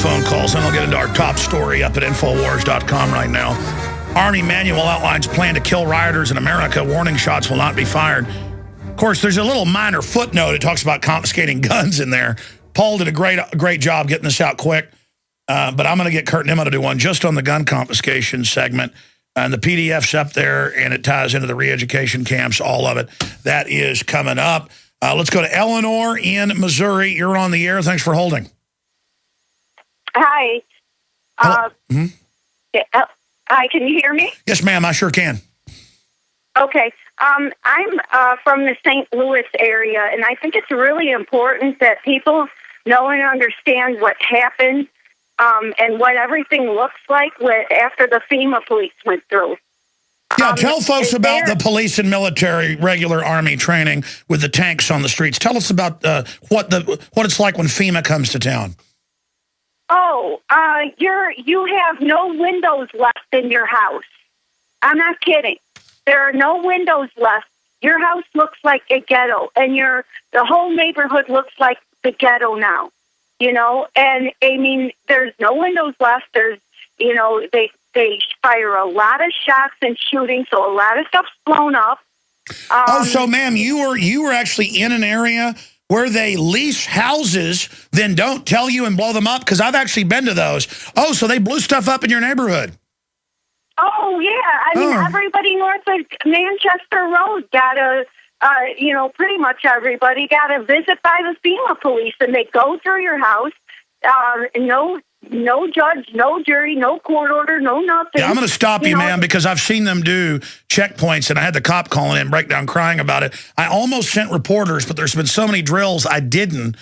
phone calls, and I'll get into our top story up at Infowars.com right now. Army manual outlines plan to kill rioters in America. Warning shots will not be fired. Of course, there's a little minor footnote. It talks about confiscating guns in there. Paul did a great job getting this out quick. But I'm going to get Kurt Nimmo to do one just on the gun confiscation segment. And the PDF's up there, and it ties into the re-education camps, all of it. That is coming up. Let's go to Eleanor in Missouri. You're on the air. Thanks for holding. Hi. Hi, can you hear me? Yes, ma'am, I sure can. Okay. I'm from the St. Louis area, and I think it's really important that people know and understand what happened and what everything looks like after the FEMA police went through. Yeah, tell folks about the police and military, regular Army training with the tanks on the streets. Tell us about what it's like when FEMA comes to town. Oh, you have no windows left in your house. I'm not kidding. There are no windows left. Your house looks like a ghetto, and the whole neighborhood looks like the ghetto now. You know, and I mean, there's no windows left. There's, you know, they fire a lot of shots and shooting, so a lot of stuff's blown up. So, ma'am, you were actually in an area where they lease houses, then don't tell you and blow them up? Because I've actually been to those. Oh, so they blew stuff up in your neighborhood. Oh, yeah. I mean, everybody north of Manchester Road got pretty much everybody got a visit by the FEMA police, and they go through your house. No judge, no jury, no court order, no nothing. Yeah, I'm going to stop you, ma'am, because I've seen them do checkpoints, and I had the cop calling in, break down crying about it. I almost sent reporters, but there's been so many drills I didn't.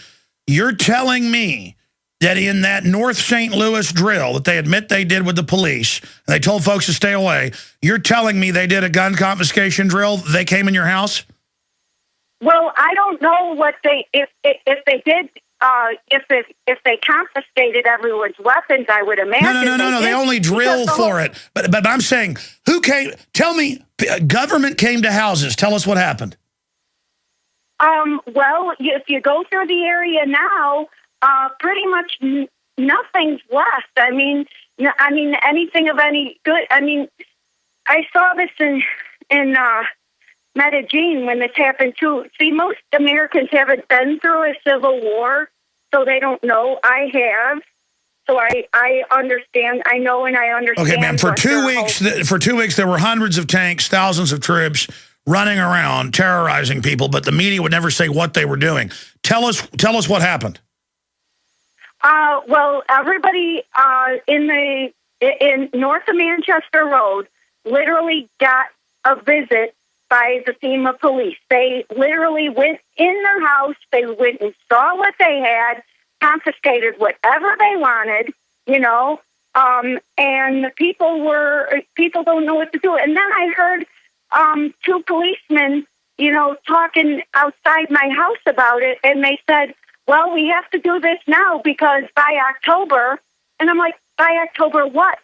You're telling me that in that North St. Louis drill that they admit they did with the police, and they told folks to stay away, you're telling me they did a gun confiscation drill? They came in your house? Well, I don't know what if they did. If they confiscated everyone's weapons, I would imagine. No. They only drill for it. But I'm saying, who came? Tell me, government came to houses. Tell us what happened. Well, if you go through the area now, pretty much nothing's left. I mean, anything of any good. I mean, I saw this in Medellin when this happened too. See, most Americans haven't been through a civil war, so they don't know. I have, so I understand. I know and I understand. Okay, ma'am. For 2 weeks, there were hundreds of tanks, thousands of troops running around, terrorizing people, but the media would never say what they were doing. Tell us what happened. Well, everybody in north of Manchester Road literally got a visit by the FEMA police. They literally went in their house, they went and saw what they had, confiscated whatever they wanted, and the people don't know what to do. And then I heard two policemen, talking outside my house about it, and they said, well, we have to do this now because by October, and I'm like, by October what?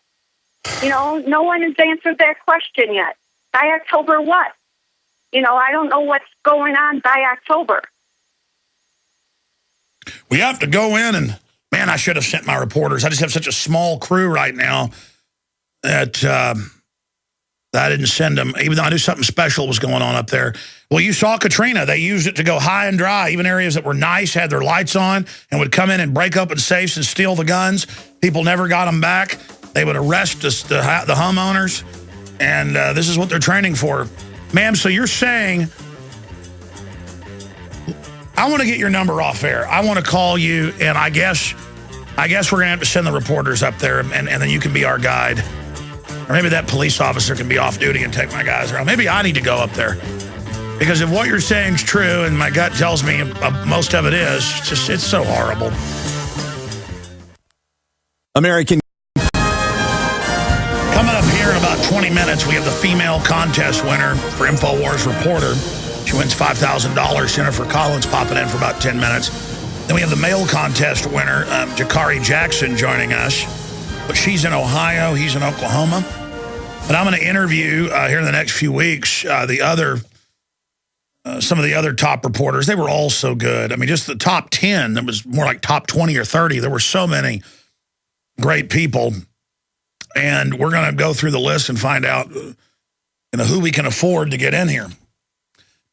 No one has answered that question yet. By October what? I don't know what's going on by October. We have to go in and, man, I should have sent my reporters. I just have such a small crew right now that I didn't send them, even though I knew something special was going on up there. Well, you saw Katrina. They used it to go high and dry. Even areas that were nice had their lights on and would come in and break open safes and steal the guns. People never got them back. They would arrest the homeowners, and this is what they're training for. Ma'am, so you're saying, I want to get your number off air. I want to call you, and I guess we're going to have to send the reporters up there, and then you can be our guide. Or maybe that police officer can be off duty and take my guys around. Maybe I need to go up there. Because if what you're saying is true, and my gut tells me most of it is, it's so horrible. American. Coming up here in about 20 minutes, we have the female contest winner for Infowars Reporter. She wins $5,000. Jennifer Collins popping in for about 10 minutes. Then we have the male contest winner, Jakari Jackson, joining us. But she's in Ohio, he's in Oklahoma. But I'm going to interview here in the next few weeks some of the other top reporters. They were all so good. I mean, just the top 10. That was more like top 20 or 30. There were so many great people. And we're going to go through the list and find out who we can afford to get in here.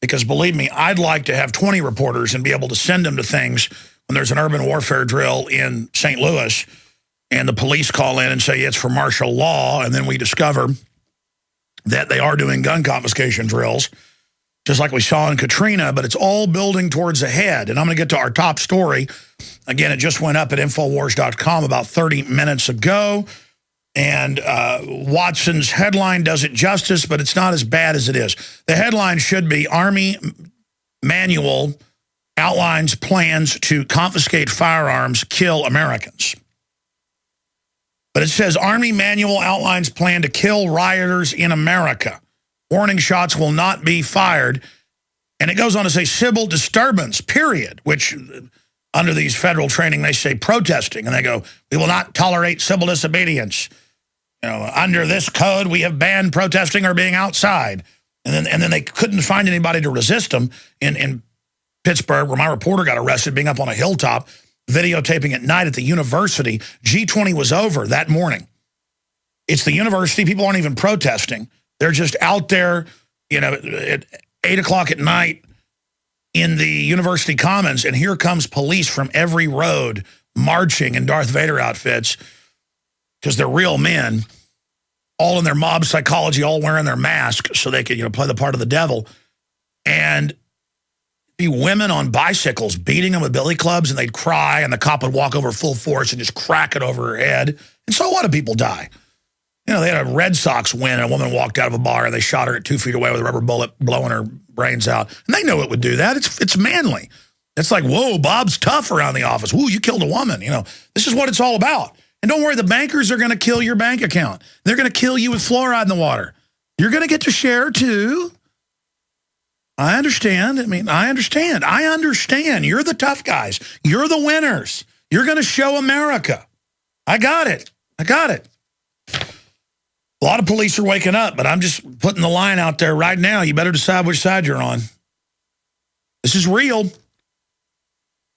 Because believe me, I'd like to have 20 reporters and be able to send them to things when there's an urban warfare drill in St. Louis and the police call in and say it's for martial law, and then we discover that they are doing gun confiscation drills, just like we saw in Katrina, but it's all building towards ahead. And I'm going to get to our top story. Again, it just went up at Infowars.com about 30 minutes ago. And Watson's headline does it justice, but it's not as bad as it is. The headline should be Army Manual outlines plans to confiscate firearms, kill Americans. But it says Army Manual outlines plan to kill rioters in America. Warning shots will not be fired. And it goes on to say civil disturbance, period, which under these federal training, they say protesting. And they go, we will not tolerate civil disobedience. Under this code, we have banned protesting or being outside. And then they couldn't find anybody to resist them in Pittsburgh, where my reporter got arrested being up on a hilltop, videotaping at night at the university. G20 was over that morning. It's the university. People aren't even protesting. They're just out there, at 8 o'clock at night in the university commons, and here comes police from every road marching in Darth Vader outfits, because they're real men, all in their mob psychology, all wearing their masks so they could, play the part of the devil. And be women on bicycles beating them with billy clubs, and they'd cry, and the cop would walk over full force and just crack it over her head. And so what do people die? They had a Red Sox win, and a woman walked out of a bar, and they shot her at 2 feet away with a rubber bullet blowing her brains out. And they knew it would do that. It's manly. It's like, whoa, Bob's tough around the office. Woo, you killed a woman. This is what it's all about. And don't worry, the bankers are going to kill your bank account. They're going to kill you with fluoride in the water. You're going to get to share, too. I understand. I understand. You're the tough guys. You're the winners. You're going to show America. I got it. A lot of police are waking up, but I'm just putting the line out there right now. You better decide which side you're on. This is real.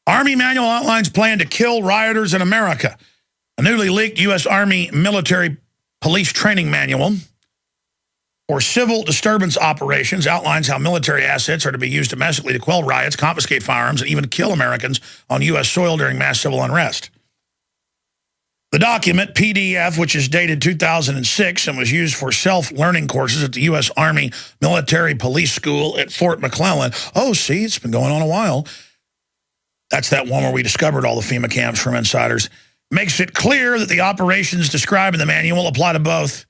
Army Manual outlines plan to kill rioters in America. A newly leaked U.S. Army military police training manual for civil disturbance operations outlines how military assets are to be used domestically to quell riots, confiscate firearms, and even kill Americans on U.S. soil during mass civil unrest. The document, PDF, which is dated 2006 and was used for self-learning courses at the U.S. Army Military Police School at Fort McClellan. Oh, see, it's been going on a while. That's that one where we discovered all the FEMA camps from insiders. Makes it clear that the operations described in the manual apply to both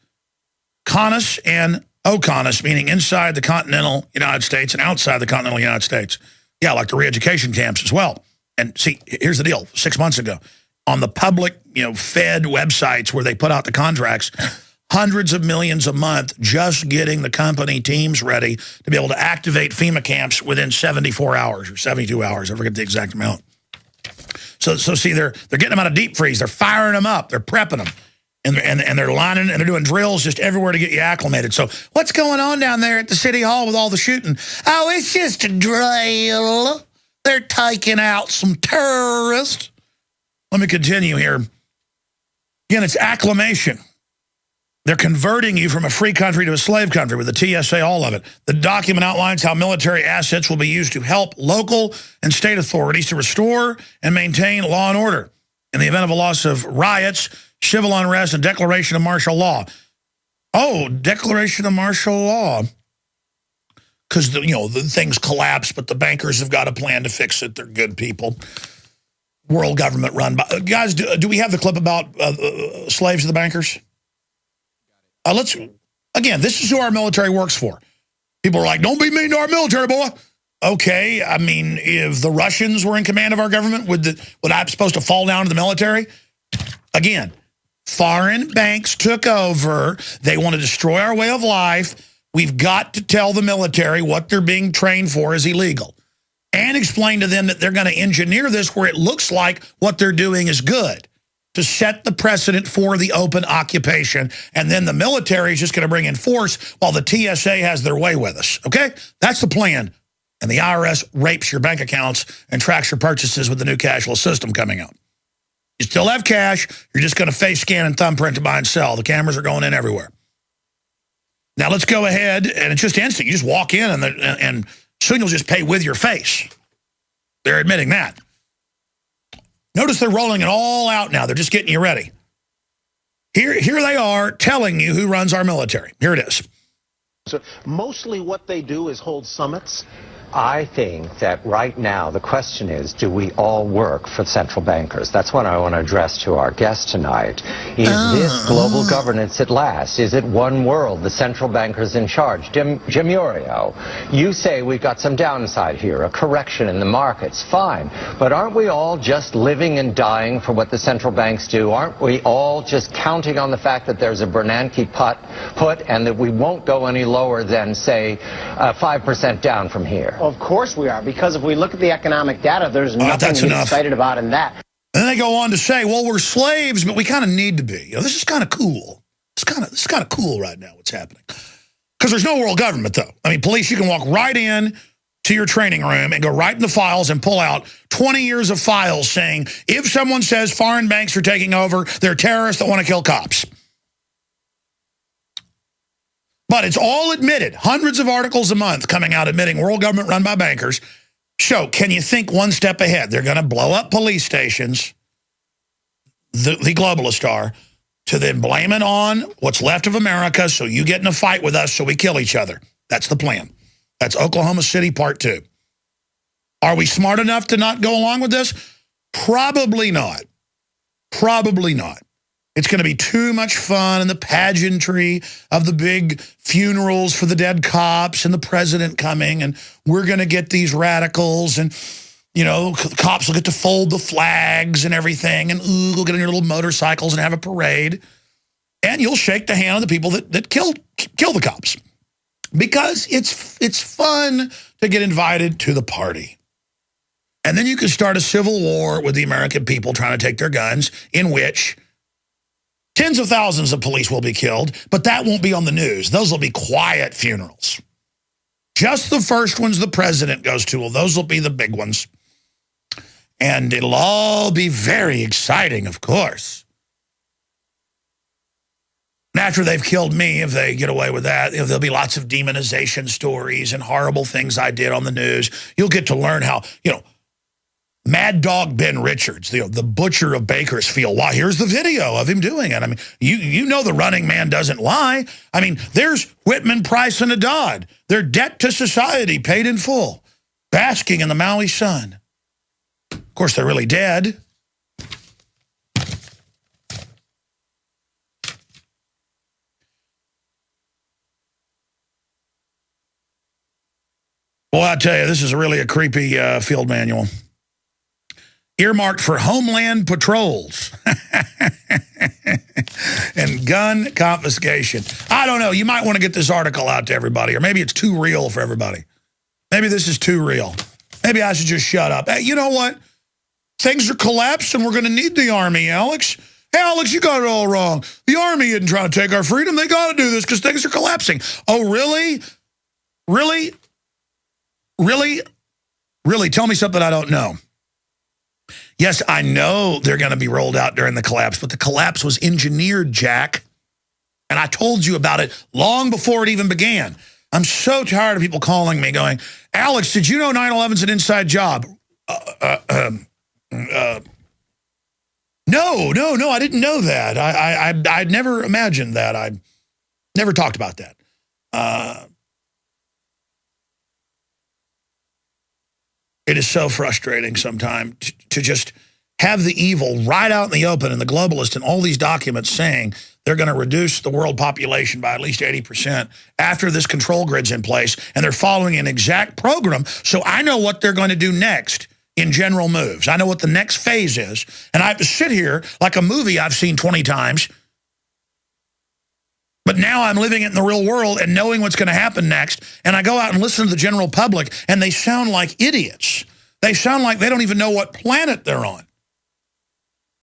CONUS and OCONUS, meaning inside the continental United States and outside the continental United States. Yeah, like the re-education camps as well. And see, here's the deal. 6 months ago, on the public, Fed websites where they put out the contracts, hundreds of millions a month just getting the company teams ready to be able to activate FEMA camps within 74 hours or 72 hours. I forget the exact amount. So see, they're getting them out of deep freeze. They're firing them up. They're prepping them. And they're lining and they're doing drills just everywhere to get you acclimated. So what's going on down there at the city hall with all the shooting? Oh, it's just a drill. They're taking out some terrorists. Let me continue here. Again, it's acclimation. They're converting you from a free country to a slave country with the TSA, all of it. The document outlines how military assets will be used to help local and state authorities to restore and maintain law and order in the event of a loss of riots, civil unrest, and declaration of martial law. Oh, declaration of martial law. Because, the things collapse, but the bankers have got a plan to fix it. They're good people. World government run by. Guys, do we have the clip about slaves to the bankers? Again, this is who our military works for. People are like, don't be mean to our military, boy. Okay, if the Russians were in command of our government, would I be supposed to fall down to the military? Again, foreign banks took over. They want to destroy our way of life. We've got to tell the military what they're being trained for is illegal. And explain to them that they're going to engineer this where it looks like what they're doing is good, to set the precedent for the open occupation, and then the military is just going to bring in force while the TSA has their way with us, okay? That's the plan. And the IRS rapes your bank accounts and tracks your purchases with the new cashless system coming out. You still have cash. You're just going to face scan and thumbprint to buy and sell. The cameras are going in everywhere. Now let's go ahead, and it's just instant. You just walk in, and soon you'll just pay with your face. They're admitting that. Notice they're rolling it all out now. They're just getting you ready. Here they are telling you who runs our military. Here it is. So mostly what they do is hold summits. I think that right now the question is, do we all work for central bankers? That's what I want to address to our guest tonight. Is this global governance at last? Is it one world, the central bankers in charge? Jim Urio, you say we've got some downside here, a correction in the markets. Fine. But aren't we all just living and dying for what the central banks do? Aren't we all just counting on the fact that there's a Bernanke put and that we won't go any lower than, say, 5% down from here? Of course we are, because if we look at the economic data, there's nothing to be excited about in that. And then they go on to say, well, we're slaves, but we kind of need to be. You know, this is kind of cool. This is kind of cool right now, what's happening. Because there's no world government, though. I mean, police, you can walk right in to your training room and go right in the files and pull out 20 years of files saying, if someone says foreign banks are taking over, they're terrorists that want to kill cops. But it's all admitted. Hundreds of articles a month coming out admitting world government run by bankers. So can you think one step ahead? They're going to blow up police stations, the globalists are, to then blame it on what's left of America so you get in a fight with us so we kill each other. That's the plan. That's Oklahoma City Part 2. Are we smart enough to not go along with this? Probably not. Probably not. It's going to be too much fun and the pageantry of the big funerals for the dead cops and the president coming, and we're going to get these radicals, and, you know, cops will get to fold the flags and everything, and we'll get on your little motorcycles and have a parade, and you'll shake the hand of the people that kill the cops, because it's fun to get invited to the party. And then you can start a civil war with the American people trying to take their guns, in which tens of thousands of police will be killed, but that won't be on the news. Those will be quiet funerals. Just the first ones the president goes to, well, those will be the big ones. And it'll all be very exciting, of course. And after they've killed me, if they get away with that, there'll be lots of demonization stories and horrible things I did on the news. You'll get to learn how, you know, Mad Dog Ben Richards, the butcher of Bakersfield. Wow, here's the video of him doing it. I mean, you know the running man doesn't lie. I mean, there's Whitman, Price, and Haddad. Their debt to society paid in full, basking in the Maui sun. Of course, they're really dead. Well, I tell you, this is really a creepy field manual. Earmarked for homeland patrols and gun confiscation. I don't know. You might want to get this article out to everybody, or maybe it's too real for everybody. Maybe this is too real. Maybe I should just shut up. Hey, you know what? Things are collapsing. We're going to need the Army, Alex. Hey, Alex, you got it all wrong. The Army isn't trying to take our freedom. They got to do this because things are collapsing. Oh, really? Really? Really? Really? Tell me something I don't know. Yes, I know they're going to be rolled out during the collapse, but the collapse was engineered, Jack. And I told you about it long before it even began. I'm so tired of people calling me going, Alex, did you know 9/11's an inside job? No, I didn't know that. I'd never imagined that. I never talked about that. It is so frustrating sometimes to just have the evil right out in the open, and the globalists and all these documents saying they're going to reduce the world population by at least 80% after this control grid's in place, and they're following an exact program, so I know what they're going to do next in general moves. I know what the next phase is, and I have to sit here like a movie I've seen 20 times, but now I'm living it in the real world and knowing what's going to happen next, and I go out and listen to the general public, and they sound like idiots. They sound like they don't even know what planet they're on.